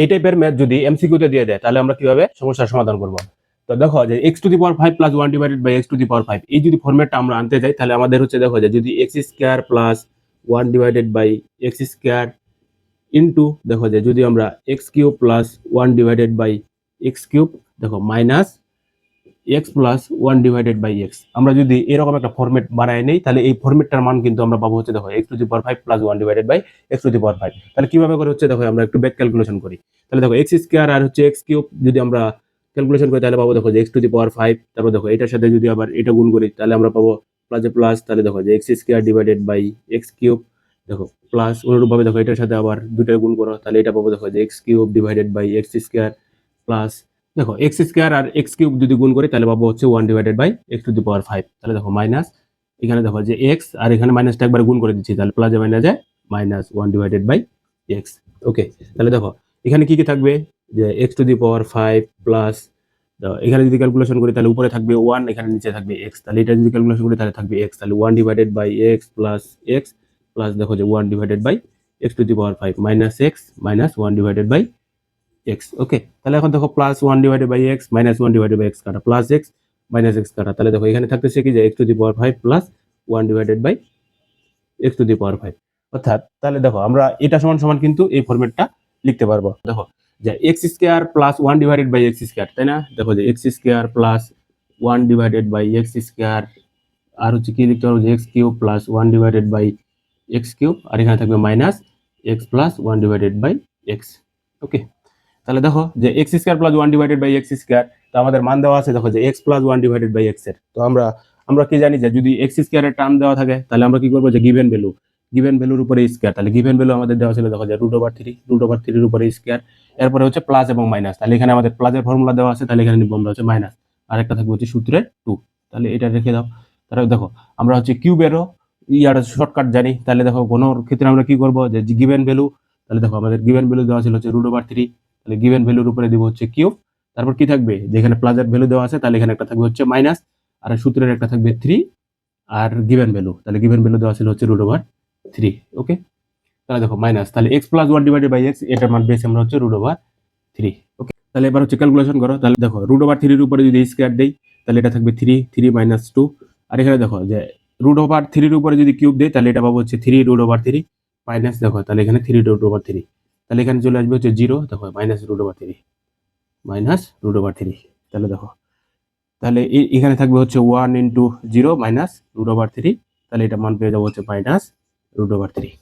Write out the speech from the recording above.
এই টাইপের ম্যাথ যদি এমসিকিউতে দিয়ে দেয় তাহলে আমরা কিভাবে সমস্যার সমাধান করব। তো দেখো যে x⁵ plus 1 divided by x⁵, এই যদি ফরম্যাটটা আমরা আনতে যাই তাহলে আমাদের হচ্ছে দেখো যে যদি x² plus 1 divided by x² into দেখো যে যদি আমরা x³ plus 1 divided by x³ দেখো minus x plus 1 divided by x, আমরা যদি এরকম একটা ফরম্যাট বানায় নেই তাহলে এই ফরম্যাটটার মান কিন্তু আমরা পাবো হচ্ছে দেখো x⁵ plus 1 divided by x⁵। তাহলে কিভাবে করে হচ্ছে দেখো আমরা একটু ব্যাক ক্যালকুলেশন করি। তাহলে দেখো x² আর হচ্ছে x³ যদি আমরা ক্যালকুলেশন করি তাহলে পাবো দেখো যে x⁵, তারপর দেখো এটার সাথে যদি আবার এটা গুণ করি তাহলে আমরা পাবো প্লাস, তাহলে দেখো যে x² ডিভাইডেড বাই x³ দেখো প্লাস, অনুরূপভাবে দেখো এটার সাথে আবার দুটো গুণ করো তাহলে এটা পাবো দেখো যে x³ divided by x² plus দেখো x² আর x³ যদি গুণ করি তাহলে পাবো হচ্ছে 1 ডিভাইডেড বাই x⁵। তাহলে দেখো মাইনাস, এখানে দেখো যে x আর এখানে মাইনাসটা একবার গুণ করে দিচ্ছি তাহলে প্লাসে মাইনাসে minus 1 divided by x। Okay, তাহলে দেখো এখানে কি কি থাকবে যে x⁵ প্লাস এখানে যদি ক্যালকুলেশন করি তাহলে উপরে থাকবে 1, এখানে নিচে থাকবে x, তাহলে এটা যদি ক্যালকুলেশন করি তাহলে থাকবে x, তাহলে 1 ডিভাইডেড বাই x প্লাস দেখো যে 1 divided by x⁵ minus x minus 1 divided by x। Okay, তাহলে এখন দেখো plus 1 divided by x minus 1 divided by x কাটা প্লাস x মাইনাস x কাটা, তাহলে দেখো এখানে থাকতেছে কি যে x⁵ plus 1 divided by x⁵। অর্থাৎ তাহলে দেখো আমরা এটা সমান সমান কিন্তু এই ফরম্যাটটা লিখতে পারবো। দেখো যে x² plus 1 divided by x², তাই না? দেখো যে x² plus 1 divided by x² আর হচ্ছে কি লিখতে পারবো যে x³ plus 1 divided by x³ আর এখানে থাকবে minus x plus 1 divided by x। Okay, তাহলে দেখো যে x² plus 1 divided by x², তো আমাদের মান দেওয়া আছে দেখো যে x plus 1 divided by x এর। তো আমরা কি জানি যে যদি x² এর টার্ম দেওয়া থাকে তাহলে আমরা কি করবো যে গিভেন ভ্যালুর উপরে স্কয়ার, তাহলে গিভেন ভ্যালু আমাদের দেওয়া ছিল দেখো যে √3 এর উপরে স্কয়ার, এরপরে হচ্ছে প্লাস এবং মাইনাস, তাহলে এখানে আমাদের প্লাসের ফর্মুলা দেওয়া আছে তাহলে এখানে নিব আমরা হচ্ছে মাইনাস, আর একটা থাকবে হচ্ছে সূত্রের 2, তাহলে এটা রেখে দাও। তাহলে দেখো আমরা হচ্ছে কিউবেরও শর্টকাট জানি, তাহলে দেখো কোনো ক্ষেত্রে আমরা কি করবো যে গিভেন ভ্যালু, তাহলে দেখো আমাদের গিভেন ভ্যালু দেওয়া ছিল হচ্ছে √3, তাহলে গিভেন ভ্যালুর উপরে দিব হচ্ছে কিউব, তারপর কি থাকবে যেখানে প্লাসের ভ্যালু দেওয়া আছে তাহলে এখানে একটা থাকবে হচ্ছে মাইনাস, আর সূত্রের একটা থাকবে 3 আর গিভেন ভ্যালু, তাহলে গিভেন ভ্যালু দেওয়া ছিল হচ্ছে √3। ওকে, তাহলে দেখো মাইনাস, তাহলে x plus 1 divided by x এটার মান পেয়েছি আমরা হচ্ছে √3। ওকে, তাহলে এবার হচ্ছে ক্যালকুলেশন করো, তাহলে দেখো √3 এর উপরে যদি স্কয়ার দেই তাহলে এটা থাকবে 3 মাইনাস 2, আর এখানে দেখো যে √3 এর উপরে যদি কিউব দেই তাহলে এটা পাবো হচ্ছে 3√3 মাইনাস দেখো তাহলে এখানে 3√3, তাহলে এখানে চলে আসবে হচ্ছে 0, দেখো মাইনাস √3, তাহলে দেখো তাহলে এখানে থাকবে হচ্ছে 1 × 0 মাইনাস √3, তাহলে এটা মান পেয়ে যাবো হচ্ছে মাইনাস √3।